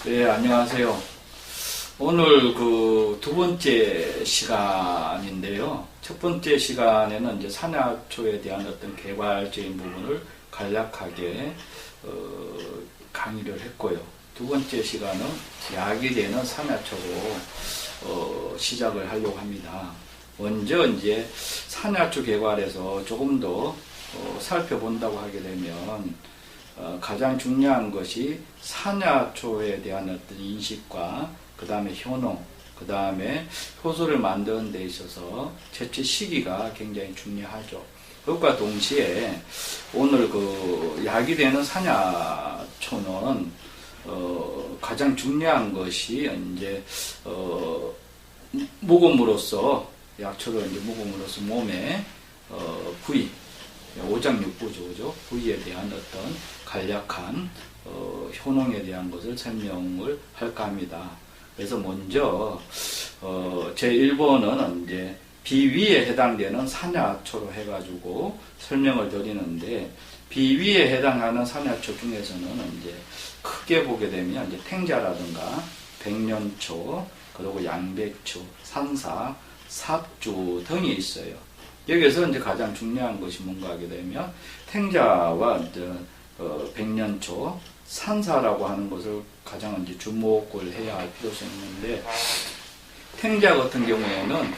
네, 안녕하세요. 오늘 그 두 번째 시간인데요. 첫 번째 시간에는 이제 산야초에 대한 어떤 개괄적인 부분을 간략하게 강의를 했고요. 두 번째 시간은 약이 되는 산야초로 시작을 하려고 합니다. 먼저 이제 산야초 개괄에서 조금 더 살펴본다고 하게 되면 가장 중요한 것이 산야초에 대한 어떤 인식과 그 다음에 효능, 그 다음에 효소를 만드는 데 있어서 채취 시기가 굉장히 중요하죠. 그것과 동시에 오늘 그 약이 되는 산야초는 가장 중요한 것이 이제 묵음으로써 약초를 이제 묵음으로써 몸에 부위 오장육부죠. 부위에 대한 어떤 간략한 효능에 대한 것을 설명을 할까 합니다. 그래서 먼저 제 1번은 이제 비위에 해당되는 산야초로 해가지고 설명을 드리는데, 비위에 해당하는 산야초 중에서는 이제 크게 보게 되면 이제 탱자라든가 백년초, 그리고 양배추, 산사, 삽주 등이 있어요. 여기서 이제 가장 중요한 것이 뭔가 하게 되면 탱자와 이제 백년초, 산사라고 하는 것을 가장 이제 주목을 해야 할 필요성이 있는데, 탱자 같은 경우에는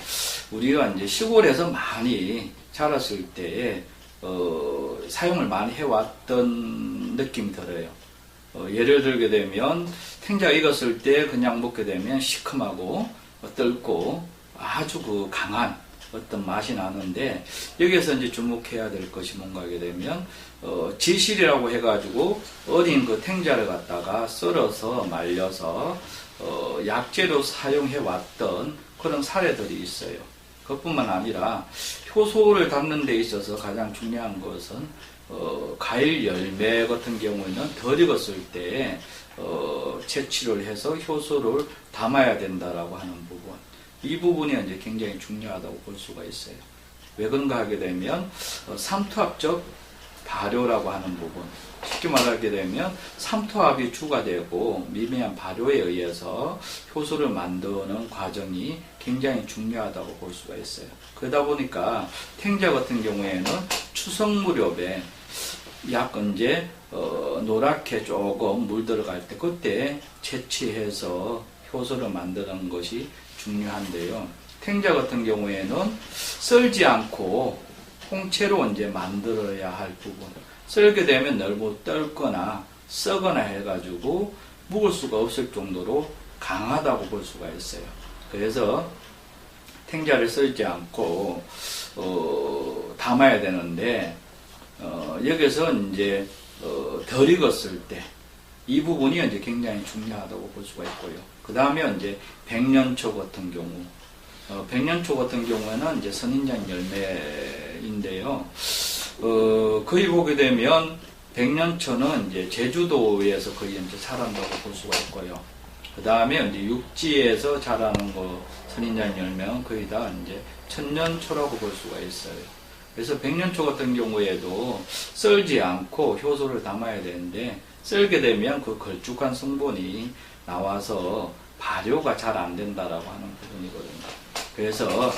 우리가 이제 시골에서 많이 자랐을 때에 사용을 많이 해왔던 느낌이 들어요. 예를 들게 되면 탱자가 익었을 때 그냥 먹게 되면 시큼하고 떫고 아주 그 강한 어떤 맛이 나는데, 여기에서 이제 주목해야 될 것이 뭔가 하게 되면 지실이라고 해가지고 어린 그 탱자를 갖다가 썰어서 말려서 약재로 사용해 왔던 그런 사례들이 있어요. 그것뿐만 아니라 효소를 담는 데 있어서 가장 중요한 것은 과일 열매 같은 경우에는 덜 익었을 때 채취를 해서 효소를 담아야 된다라고 하는 부분, 이 부분이 이제 굉장히 중요하다고 볼 수가 있어요. 왜 그런가 하게 되면 삼투압적 발효라고 하는 부분, 쉽게 말하게 되면 삼투압이 주가 되고 미미한 발효에 의해서 효소를 만드는 과정이 굉장히 중요하다고 볼 수가 있어요. 그러다 보니까 탱자 같은 경우에는 추석 무렵에 약 이제 노랗게 조금 물 들어갈 때 그때 채취해서 효소를 만드는 것이 중요한데요. 탱자 같은 경우에는 썰지 않고 통째로 이제 만들어야 할 부분, 썰게 되면 너무 떫거나 썩거나 해가지고 묵을 수가 없을 정도로 강하다고 볼 수가 있어요. 그래서 탱자를 썰지 않고 담아야 되는데, 여기서 이제 덜 익었을 때 이 부분이 이제 굉장히 중요하다고 볼 수가 있고요. 그 다음에 이제 백년초 같은 경우, 백년초 같은 경우에는 이제 선인장 열매인데요. 거의 보게 되면 백년초는 이제 제주도에서 거의 이제 자란다고 볼 수가 있고요. 그 다음에 이제 육지에서 자라는 거 선인장 열매는 거의 다 이제 천년초라고 볼 수가 있어요. 그래서 백년초 같은 경우에도 썰지 않고 효소를 담아야 되는데, 썰게 되면 그 걸쭉한 성분이 나와서 발효가 잘 안 된다라고 하는 부분이거든요. 그래서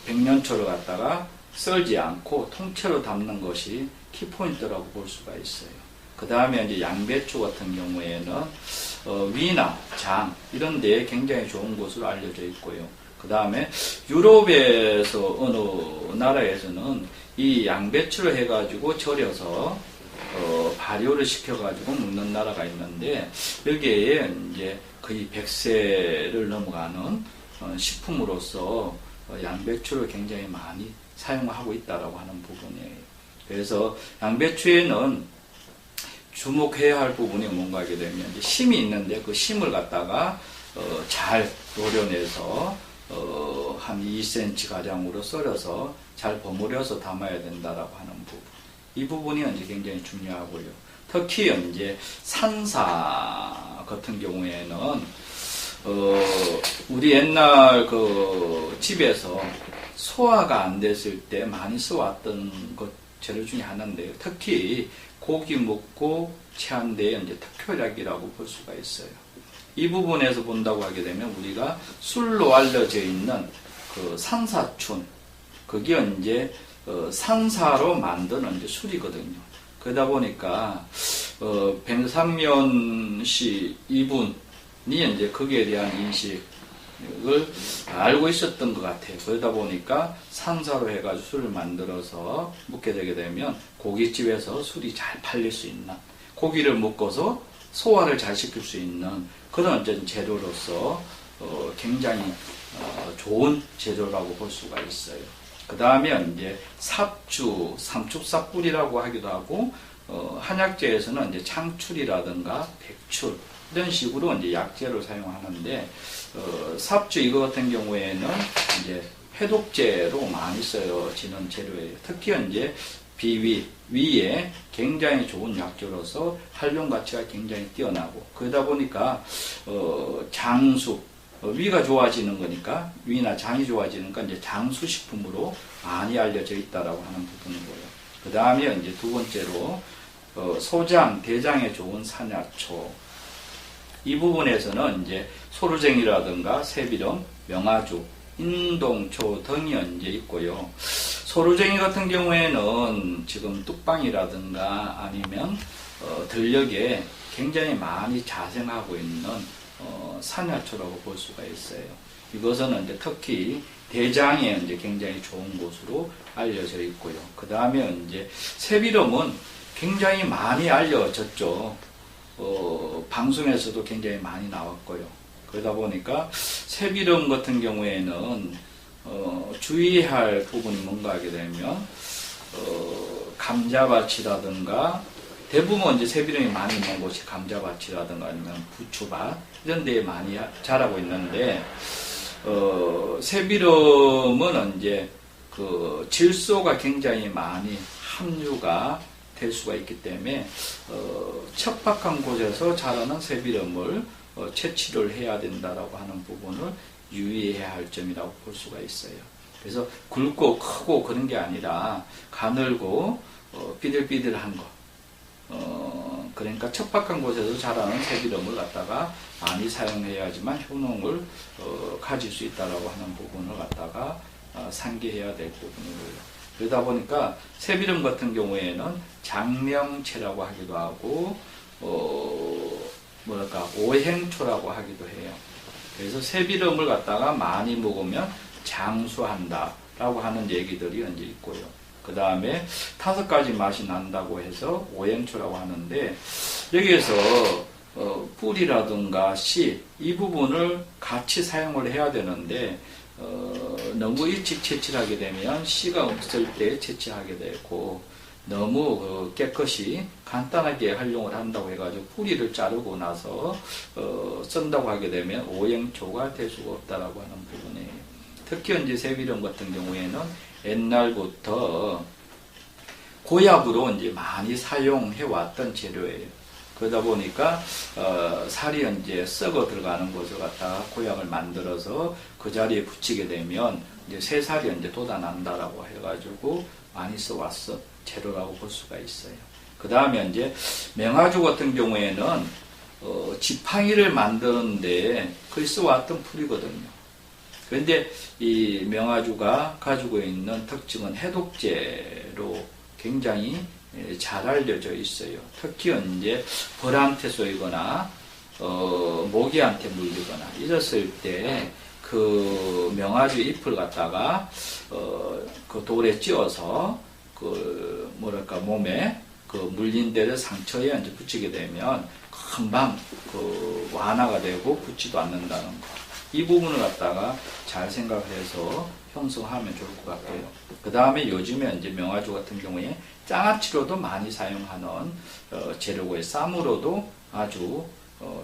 백년초를 갖다가 썰지 않고 통째로 담는 것이 키포인트라고 볼 수가 있어요. 그 다음에 이제 양배추 같은 경우에는 위나 장 이런 데에 굉장히 좋은 것으로 알려져 있고요. 그 다음에 유럽에서 어느 나라에서는 이 양배추를 해가지고 절여서 발효를 시켜가지고 먹는 나라가 있는데, 여기에 이제 거의 100세를 넘어가는 식품으로서 양배추를 굉장히 많이 사용하고 있다라고 하는 부분이에요. 그래서 양배추에는 주목해야 할 부분이 뭔가 하게 되면 심이 있는데, 그 심을 갖다가 잘 노려내서 한 2cm 가량으로 썰어서 잘 버무려서 담아야 된다라고 하는 부분, 이 부분이 이제 굉장히 중요하고요. 특히 이제 산사 같은 경우에는 우리 옛날 그 집에서 소화가 안 됐을 때 많이 써왔던 것 재료 중에 하나인데요. 특히 고기 먹고 체한 데에 이제 특효약이라고 볼 수가 있어요. 이 부분에서 본다고 하게 되면 우리가 술로 알려져 있는 그 산사춘, 그게 이제 산사로 만드는 이제 술이거든요. 그러다 보니까 백삼면 씨 이분이 이제 거기에 대한 인식을 알고 있었던 것 같아요. 그러다 보니까 산사로 해가지고 술을 만들어서 먹게 되게 되면 고깃집에서 술이 잘 팔릴 수 있는, 고기를 먹고서 소화를 잘 시킬 수 있는 그런 재료로서 굉장히 좋은 재료라고 볼 수가 있어요. 그 다음에 이제 삽주, 삼축삽불이라고 하기도 하고, 한약재에서는 이제 창출이라든가 백출 이런 식으로 이제 약재로 사용하는데, 삽주 이거 같은 경우에는 이제 해독제로 많이 쓰여지는 재료예요. 특히 이제 비위, 위에 굉장히 좋은 약재로서 활용 가치가 굉장히 뛰어나고, 그러다 보니까 장수, 위가 좋아지는 거니까, 위나 장이 좋아지는 건 이제 장수식품으로 많이 알려져 있다라고 하는 부분이고요. 그 다음에 이제 두 번째로 소장, 대장에 좋은 산야초. 이 부분에서는 이제 소루쟁이라든가 새비름, 명아주, 인동초 등이 이제 있고요. 소루쟁이 같은 경우에는 지금 뚝방이라든가 아니면 들녘에 굉장히 많이 자생하고 있는 산야초라고 볼 수가 있어요. 이것은 이제 특히 대장에 이제 굉장히 좋은 곳으로 알려져 있고요. 그 다음에 이제 새비름은 굉장히 많이 알려졌죠. 방송에서도 굉장히 많이 나왔고요. 그러다 보니까 새비름 같은 경우에는 주의해야 할 부분이 뭔가 하게 되면 감자밭이라든가, 대부분 이제 새비름이 많이 있는 곳이 감자밭이라든가 아니면 부추밭 이런 데에 많이 자라고 있는데, 새비름은 이제 그 질소가 굉장히 많이 함유가 될 수가 있기 때문에 척박한 곳에서 자라는 새비름을 채취를 해야 된다라고 하는 부분을 유의해야 할 점이라고 볼 수가 있어요. 그래서 굵고 크고 그런 게 아니라 가늘고 비들비들한 거, 그러니까 척박한 곳에서 자라는 새비름을 갖다가 많이 사용해야지만 효능을 가질 수 있다라고 하는 부분을 갖다가 상기해야 될 부분이고요. 그러다 보니까 새비름 같은 경우에는 장명채라고 하기도 하고 오행초라고 하기도 해요. 그래서 새비름을 갖다가 많이 먹으면 장수한다라고 하는 얘기들이 이제 있고요. 그 다음에 5가지 맛이 난다고 해서 오행초라고 하는데, 여기에서 뿔이라든가 씨 이 부분을 같이 사용을 해야 되는데, 너무 일찍 채취를 하게 되면 씨가 없을 때 채취하게 되고, 너무 깨끗이 간단하게 활용을 한다고 해가지고 뿌리를 자르고 나서 쓴다고 하게 되면 오행초가 될 수가 없다라고 하는 부분이에요. 특히 이제 새비름 같은 경우에는 옛날부터 고약으로 이제 많이 사용해 왔던 재료예요. 그러다 보니까 살이 이제 썩어 들어가는 것을 갖다가 고약을 만들어서 그 자리에 붙이게 되면 이제 새살이 이제 돋아난다라고 해가지고 많이 써왔어 재료라고 볼 수가 있어요. 그 다음에 이제 명아주 같은 경우에는 지팡이를 만드는데 거의 써왔던 풀이거든요. 그런데 이 명아주가 가지고 있는 특징은 해독제로 굉장히 잘 알려져 있어요. 특히 이제 벌한테 쏘이거나 모기한테 물리거나 이랬을 때 그 명아주 잎을 갖다가 그 돌에 찧어서 몸에 그 물린 데를 상처에 이제 붙이게 되면 금방 그 완화가 되고 붓지도 않는다는 거. 이 부분을 갖다가 잘 생각해서 형성하면 좋을 것 같고요. 그 다음에 요즘에 이제 명아주 같은 경우에 장아찌로도 많이 사용하는 재료고요. 쌈으로도 아주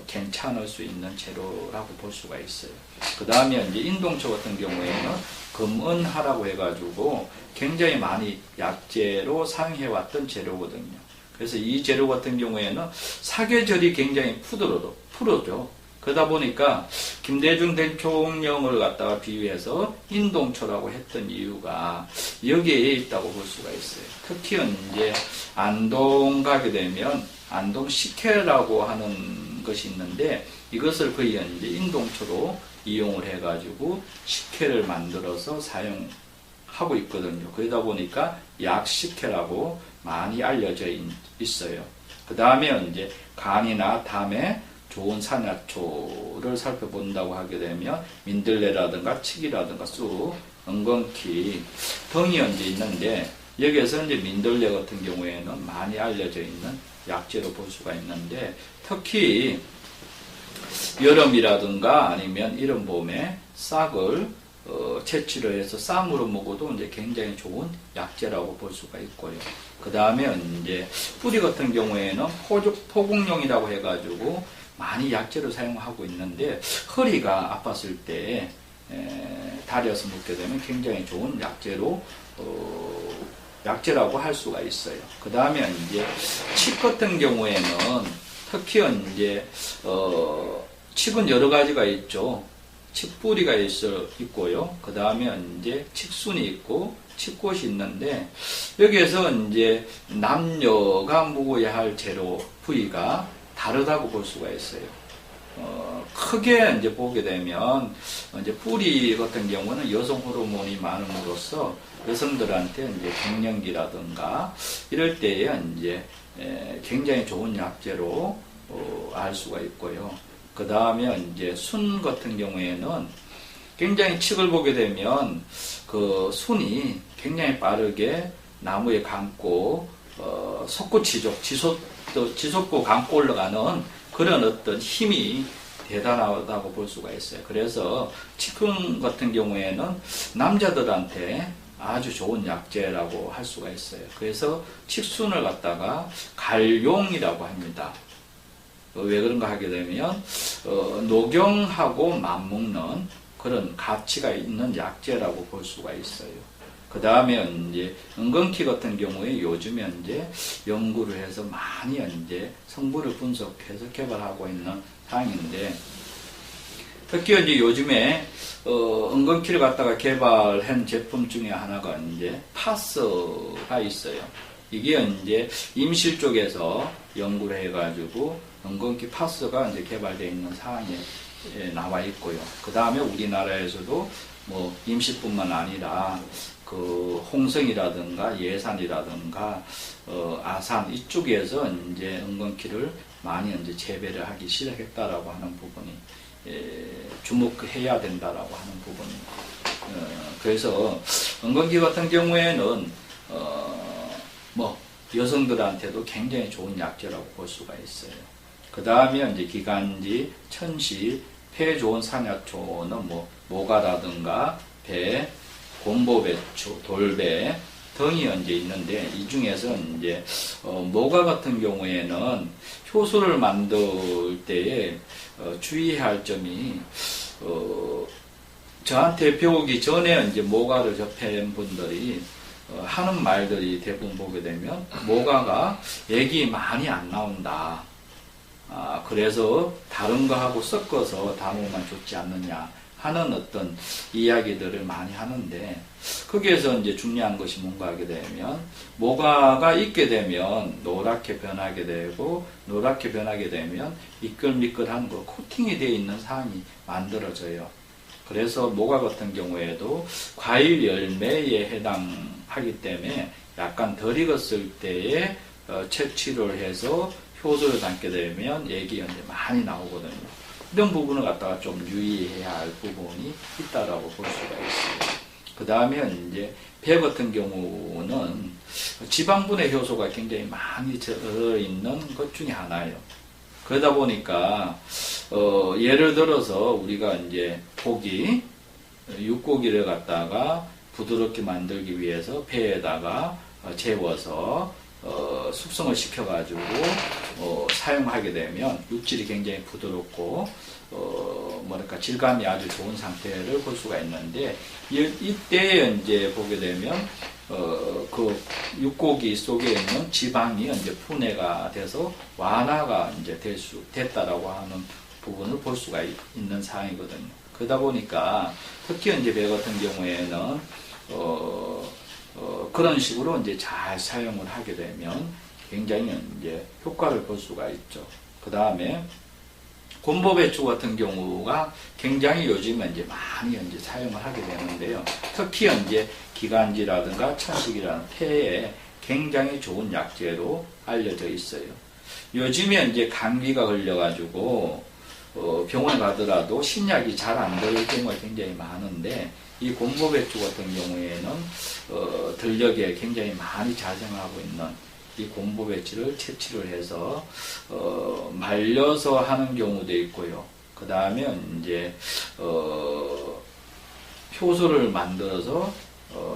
괜찮을 수 있는 재료라고 볼 수가 있어요. 그 다음에 이제 인동초 같은 경우에는 금은하라고 해가지고 굉장히 많이 약재로 사용해왔던 재료거든요. 그래서 이 재료 같은 경우에는 사계절이 굉장히 푸르죠. 그러다 보니까 김대중 대통령을 갖다가 비유해서 인동초라고 했던 이유가 여기에 있다고 볼 수가 있어요. 특히 이제 안동 가게 되면 안동 식혜라고 하는 것이 있는데 이것을 거의 이제 인동초로 이용을 해가지고 식혜를 만들어서 사용하고 있거든요. 그러다 보니까 약식혜라고 많이 알려져 있어요. 그 다음에 이제 간이나 담에 좋은 산야초를 살펴본다고 하게 되면 민들레라든가 칡이라든가 쑥, 은건키 등이 이제 있는데 여기에서 이제 민들레 같은 경우에는 많이 알려져 있는 약재로 볼 수가 있는데 특히 여름이라든가 아니면 이런 봄에 싹을 채취를 해서 쌈으로 먹어도 이제 굉장히 좋은 약재라고 볼 수가 있고요. 그 다음에 이제 뿌리 같은 경우에는 포국용이라고 해가지고 많이 약재로 사용하고 있는데 허리가 아팠을 때 다려서 먹게 되면 굉장히 좋은 약재라고 할 수가 있어요. 그 다음에 이제 칡 같은 경우에는 특히 이제 칡은 여러 가지가 있죠. 칡뿌리가 있고요. 그 다음에 이제 칡순이 있고 칡꽃이 있는데 여기에서 이제 남녀가 먹어야 할 재료 부위가 다르다고 볼 수가 있어요. 크게 이제 보게 되면 이제 뿌리 같은 경우는 여성 호르몬이 많음으로써 여성들한테 이제 갱년기라든가 이럴 때에 이제 굉장히 좋은 약재로 알 수가 있고요. 그 다음에 이제 순 같은 경우에는 굉장히 칡을 보게 되면 그 순이 굉장히 빠르게 나무에 감고 지속고 감고 올라가는 그런 어떤 힘이 대단하다고 볼 수가 있어요. 그래서 칡순 같은 경우에는 남자들한테 아주 좋은 약재라고 할 수가 있어요. 그래서 칡순을 갖다가 갈용이라고 합니다. 왜 그런가 하게 되면 녹용하고 맞먹는 그런 가치가 있는 약재라고 볼 수가 있어요. 그 다음에 이제 은건키 같은 경우에 요즘에 이제 연구를 해서 많이 이제 성분을 분석해서 개발하고 있는 사항인데 특히 이제 요즘에 은건키를 갖다가 개발한 제품 중에 하나가 이제 파스가 있어요. 이게 이제 임실 쪽에서 연구를 해가지고 은건키 파스가 이제 개발되어 있는 사항에 나와 있고요. 그 다음에 우리나라에서도 뭐 임실뿐만 아니라 그 홍성이라든가 예산이라든가 아산 이쪽에서 이제 은건키를 많이 이제 재배를 하기 시작했다라고 하는 부분이 주목해야 된다라고 하는 부분입니다. 그래서 은건키 같은 경우에는 뭐 여성들한테도 굉장히 좋은 약재라고 볼 수가 있어요. 그 다음에 이제 기관지, 천시, 폐에 좋은 산야초는 뭐 모가라든가 배, 곰보배추, 돌배 등이 이제 있는데 이 중에서 이제 모가 같은 경우에는 효소를 만들 때에 주의해야 할 점이 저한테 배우기 전에 이제 모가를 접한 분들이 하는 말들이 대부분 보게 되면 모가가 액이 많이 안 나온다. 그래서 다른 거하고 섞어서 담으면 좋지 않느냐 하는 어떤 이야기들을 많이 하는데 거기에서 이제 중요한 것이 뭔가 하게 되면 모가가 있게 되면 노랗게 변하게 되고 노랗게 변하게 되면 미끌미끌한 거 코팅이 되어 있는 상황이 만들어져요. 그래서 모가 같은 경우에도 과일 열매에 해당하기 때문에 약간 덜 익었을 때에 채취를 해서 효소를 담게 되면 액이 이제 많이 나오거든요. 이런 부분을 갖다가 좀 유의해야 할 부분이 있다라고 볼 수가 있어요. 그 다음에 이제 배 같은 경우는 지방분해 효소가 굉장히 많이 들어있는 것 중에 하나예요. 그러다 보니까 예를 들어서 우리가 이제 육고기를 갖다가 부드럽게 만들기 위해서 배에다가 재워서 숙성을 시켜가지고 사용하게 되면 육질이 굉장히 부드럽고 뭐랄까 질감이 아주 좋은 상태를 볼 수가 있는데 이때 이제 보게 되면 그 육고기 속에 있는 지방이 이제 분해가 돼서 완화가 이제 됐다라고 하는 부분을 볼 수가 있는 사항이거든요. 그러다 보니까 특히 이제 배 같은 경우에는 그런 식으로 이제 잘 사용을 하게 되면 굉장히 이제 효과를 볼 수가 있죠. 그 다음에 곰보배추 같은 경우가 굉장히 요즘에 이제 많이 이제 사용을 하게 되는데요. 특히 이제 기관지라든가 천식이라는 폐에 굉장히 좋은 약재로 알려져 있어요. 요즘에 이제 감기가 걸려가지고 병원에 가더라도 신약이 잘 안 될 경우가 굉장히 많은데 이 곰보배추 같은 경우에는 들녘에 굉장히 많이 자생하고 있는 이 곰보배추를 채취를 해서 말려서 하는 경우도 있고요. 그 다음에 이제 효소를 만들어서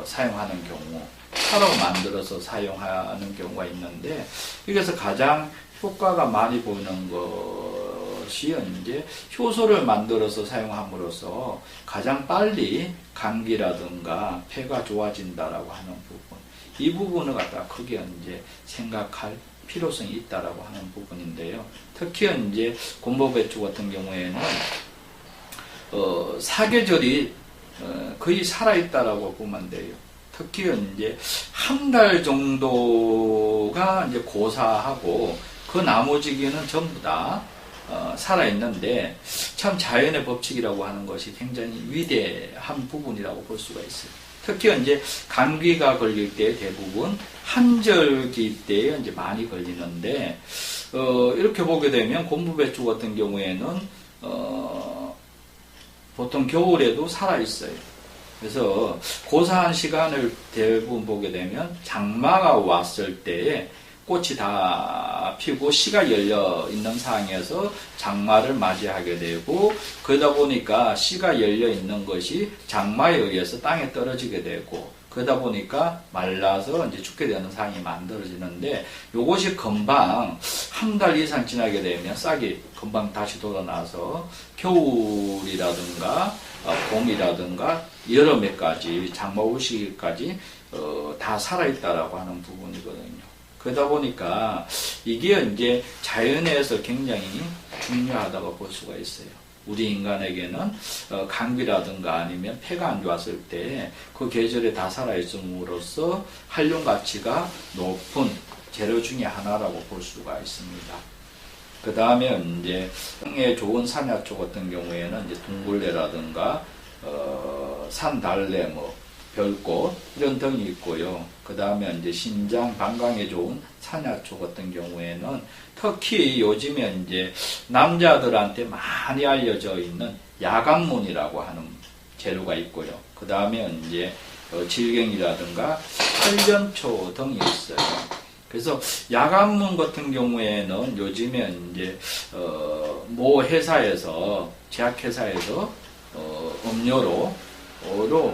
사용하는 경우, 차로 만들어서 사용하는 경우가 있는데 여기서 가장 효과가 많이 보이는 것이 이제 효소를 만들어서 사용함으로써 가장 빨리 감기라든가 폐가 좋아진다라고 하는 부분, 이 부분을 갖다 크게 이제 생각할 필요성이 있다라고 하는 부분인데요. 특히 이제 곰보배추 같은 경우에는 사계절이 거의 살아있다라고 보면 돼요. 특히 이제 한 달 정도가 이제 고사하고 그 나머지기는 전부 다 살아있는데 참 자연의 법칙이라고 하는 것이 굉장히 위대한 부분이라고 볼 수가 있어요. 특히 이제 감기가 걸릴 때 대부분 한절기 때에 이제 많이 걸리는데 이렇게 보게 되면 곰보배추 같은 경우에는 보통 겨울에도 살아 있어요. 그래서 고사한 시간을 대부분 보게 되면 장마가 왔을 때에 꽃이 다 피고 씨가 열려 있는 상황에서 장마를 맞이하게 되고, 그러다 보니까 씨가 열려 있는 것이 장마에 의해서 땅에 떨어지게 되고, 그러다 보니까 말라서 이제 죽게 되는 상황이 만들어지는데, 요것이 금방 한 달 이상 지나게 되면 싹이 금방 다시 돌아나서 겨울이라든가 봄이라든가 여름에까지 장마 올 시기까지 다 살아있다라고 하는 부분이거든요. 그러다 보니까 이게 이제 자연에서 굉장히 중요하다고 볼 수가 있어요. 우리 인간에게는 감기라든가 아니면 폐가 안 좋았을 때 그 계절에 다 살아있음으로써 활용 가치가 높은 재료 중에 하나라고 볼 수가 있습니다. 그 다음에 이제 땅에 좋은 산야초 같은 경우에는 이제 둥글레라든가 산달래, 별꽃 이런 등이 있고요. 그 다음에 이제 신장 방광에 좋은 산야초 같은 경우에는 특히 요즘에 이제 남자들한테 많이 알려져 있는 야간문이라고 하는 재료가 있고요. 그 다음에 이제 질갱이라든가 활련초 등이 있어요. 그래서 야간문 같은 경우에는 요즘에 이제 모 회사에서 제약회사에서 음료로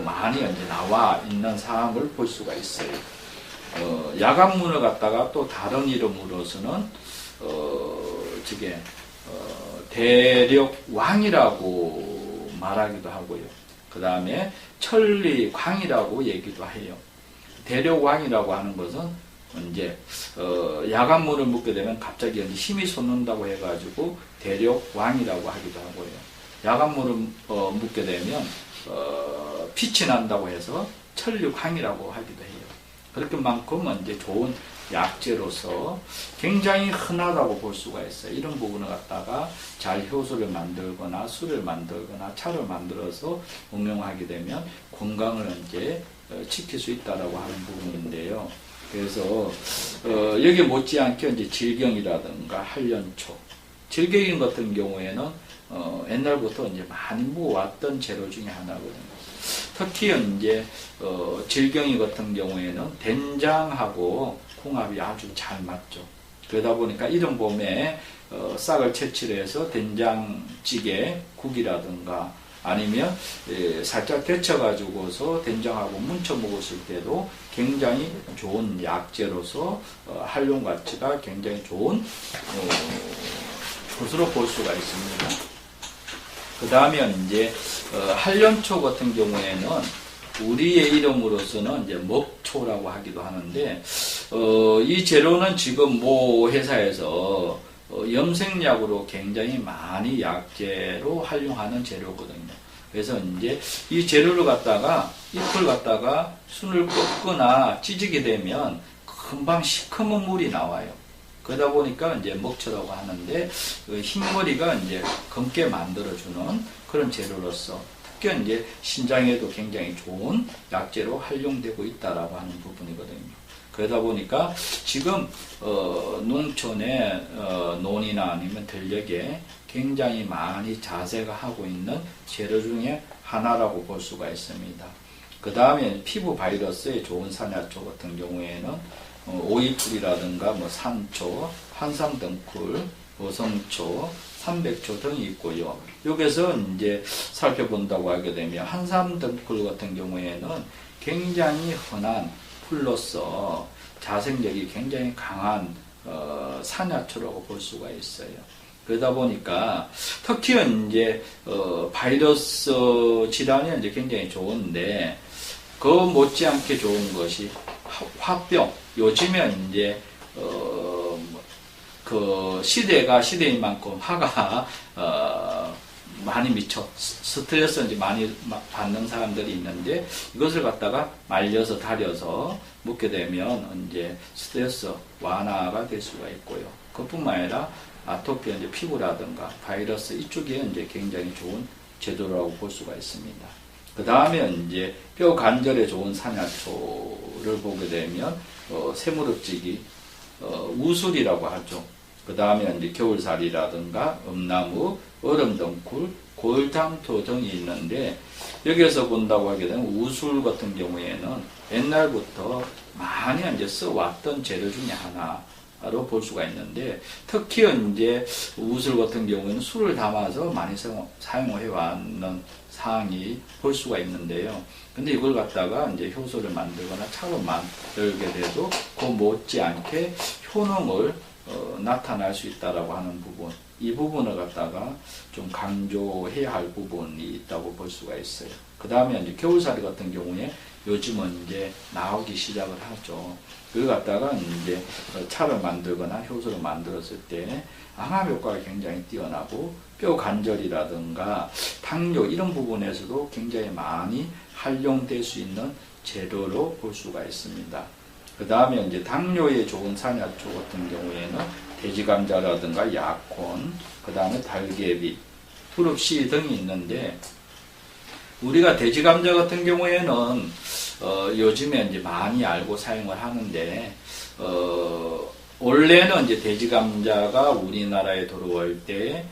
많이 이제 나와 있는 사항을 볼 수가 있어요. 야간문을 갖다가 또 다른 이름으로서는 대력왕이라고 말하기도 하고요. 그 다음에 천리광이라고 얘기도 해요. 대력왕이라고 하는 것은 이제 야간문을 묻게 되면 갑자기 힘이 솟는다고 해가지고 대력왕이라고 하기도 하고요. 야간문을 묻게 되면 빛이 난다고 해서 천리광이라고 하기도 해요. 그렇게 만큼 이제 좋은 약재로서 굉장히 흔하다고 볼 수가 있어요. 이런 부분을 갖다가 잘 효소를 만들거나 술을 만들거나 차를 만들어서 응용하게 되면 건강을 이제 지킬 수 있다라고 하는 부분인데요. 그래서 여기 못지않게 이제 질경이라든가 활련초, 질경 같은 경우에는 옛날부터 이제 많이 모았던 재료 중에 하나거든요. 특히 이제 질경이 같은 경우에는 된장하고 궁합이 아주 잘 맞죠. 그러다 보니까 이런 봄에 싹을 채취를 해서 된장찌개, 국이라든가 아니면 살짝 데쳐가지고서 된장하고 문쳐 먹었을 때도 굉장히 좋은 약재로서 활용 가치가 굉장히 좋은 것으로 볼 수가 있습니다. 그 다음에 이제 활련초 같은 경우에는 우리의 이름으로서는 이제 먹초라고 하기도 하는데 이 재료는 지금 모 회사에서 염색약으로 굉장히 많이 약재로 활용하는 재료거든요. 그래서 이제 이 재료를 갖다가 잎을 갖다가 순을 꺾거나 찢게 되면 금방 시커먼 물이 나와요. 그러다 보니까 이제 먹초라고 하는데 그 흰머리가 이제 검게 만들어주는 그런 재료로서 특히 이제 신장에도 굉장히 좋은 약재로 활용되고 있다라고 하는 부분이거든요. 그러다 보니까 지금 농촌의 논이나 아니면 들녘에 굉장히 많이 자생을 하고 있는 재료 중에 하나라고 볼 수가 있습니다. 그 다음에 피부 바이러스에 좋은 산야초 같은 경우에는 오이풀이라든가 뭐 산초, 한삼등쿨, 보성초, 삼백초 등이 있고요. 여기서 이제 살펴본다고 하게 되면 한삼등쿨 같은 경우에는 굉장히 흔한 풀로서 자생력이 굉장히 강한 산야초라고 볼 수가 있어요. 그러다 보니까 특히 이제 바이러스 질환이 이제 굉장히 좋은데 그 못지않게 좋은 것이 화병. 요즘에 이제 그 시대가 시대인 만큼 화가 많이 미쳐 스트레스 이제 많이 받는 사람들이 있는데 이것을 갖다가 말려서 달여서 먹게 되면 이제 스트레스 완화가 될 수가 있고요. 그뿐만 아니라 아토피 이제 피부라든가 바이러스 이쪽에 이제 굉장히 좋은 제도라고 볼 수가 있습니다. 그 다음에 이제 뼈 관절에 좋은 산야초를 보게 되면 새무릎지기, 우술이라고 하죠. 그 다음에 이제 겨울살이라든가 음나무, 얼음덩굴, 골장토 등이 있는데 여기에서 본다고 하게 되면 우술 같은 경우에는 옛날부터 많이 이제 써왔던 재료 중에 하나로 볼 수가 있는데 특히 이제 우술 같은 경우에는 술을 담아서 많이 사용해 왔는 사항이 볼 수가 있는데요. 근데 이걸 갖다가 이제 효소를 만들거나 차로 만들게 돼도 그 못지않게 효능을 나타날 수 있다라고 하는 부분, 이 부분을 갖다가 좀 강조해야 할 부분이 있다고 볼 수가 있어요. 그 다음에 이제 겨울살이 같은 경우에 요즘은 이제 나오기 시작을 하죠. 그걸 갖다가 이제 차를 만들거나 효소를 만들었을 때 항암 효과가 굉장히 뛰어나고 뼈 관절이라든가 당뇨 이런 부분에서도 굉장히 많이 활용될 수 있는 재료로 볼 수가 있습니다. 그 다음에 이제 당뇨에 좋은 산야초 같은 경우에는 돼지감자라든가 약혼, 그 다음에 달개비, 두릅씨 등이 있는데 우리가 돼지감자 같은 경우에는 요즘에 이제 많이 알고 사용을 하는데 원래는 이제 돼지감자가 우리나라에 들어올 때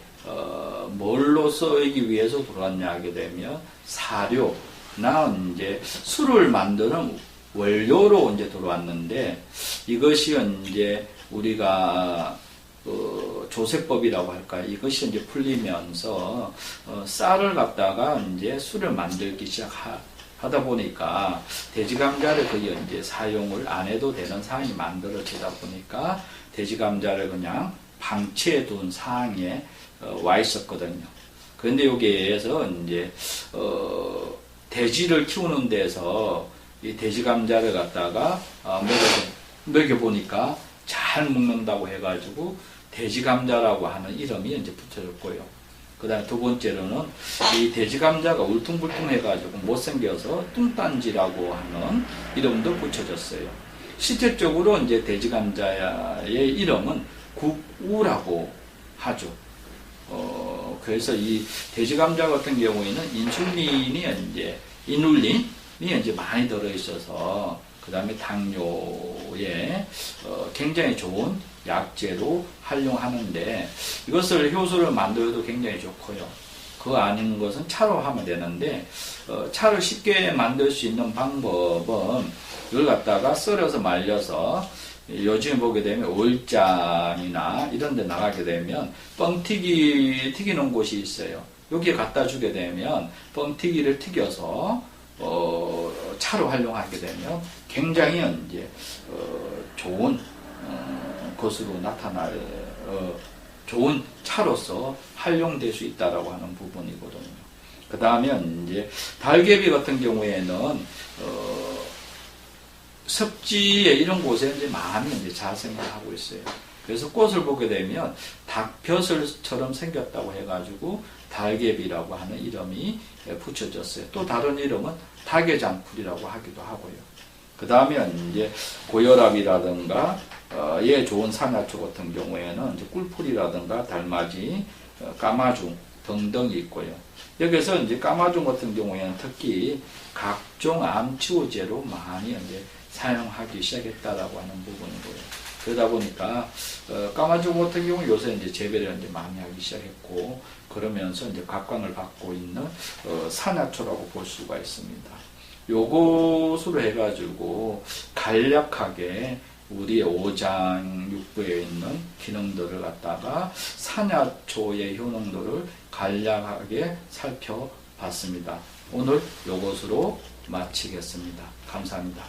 뭘로 쓰기 위해서 들어왔냐 하게 되면 사료나 이제 술을 만드는 원료로 이제 들어왔는데 이것이 이제 우리가 조세법이라고 할까요? 이것이 이제 풀리면서 쌀을 갖다가 이제 술을 만들기 시작하다 보니까 돼지감자를 거의 이제 사용을 안 해도 되는 상황이 만들어지다 보니까 돼지감자를 그냥 방치해 둔 상황에 와 있었거든요. 그런데 여기에서 이제 돼지를 키우는 데서 이 돼지 감자를 갖다가 먹여보니까 잘 먹는다고 해가지고 돼지 감자라고 하는 이름이 이제 붙여졌고요. 그 다음에 두 번째로는 이 돼지 감자가 울퉁불퉁해가지고 못생겨서 뚱딴지라고 하는 이름도 붙여졌어요. 실질적으로 이제 돼지 감자의 이름은 국우라고 하죠. 그래서 이 돼지 감자 같은 경우에는 이눌린이 이제 많이 들어있어서 그 다음에 당뇨에 굉장히 좋은 약재로 활용하는데 이것을 효소를 만들어도 굉장히 좋고요. 그거 아닌 것은 차로 하면 되는데 차를 쉽게 만들 수 있는 방법은 이걸 갖다가 썰어서 말려서 요즘에 보게 되면 올장이나 이런 데 나가게 되면 뻥튀기는 곳이 있어요. 여기에 갖다 주게 되면 뻥튀기를 튀겨서 차로 활용하게 되면 굉장히 이제 좋은 것으로 나타날 좋은 차로서 활용될 수 있다라고 하는 부분이거든요. 그 다음에 이제 달개비 같은 경우에는 습지에 이런 곳에 이제 많이 이제 자생을 하고 있어요. 그래서 꽃을 보게 되면 닭벼슬처럼 생겼다고 해가지고 달개비라고 하는 이름이 붙여졌어요. 또 다른 이름은 닭의장풀이라고 하기도 하고요. 그 다음에 이제 고혈압이라든가 예 좋은 산야초 같은 경우에는 이제 꿀풀이라든가 달맞이, 까마중 등등이 있고요. 여기서 이제 까마중 같은 경우에는 특히 각종 암 치료제로 많이 이제 사용하기 시작했다라고 하는 부분이고요. 그러다 보니까 까마중 같은 경우 요새 이제 재배를 이제 많이 하기 시작했고, 그러면서 이제 각광을 받고 있는 산야초라고 볼 수가 있습니다. 요것으로 해가지고 간략하게 우리의 오장육부에 있는 기능들을 갖다가 산야초의 효능들을 간략하게 살펴봤습니다. 오늘 요것으로 마치겠습니다. 감사합니다.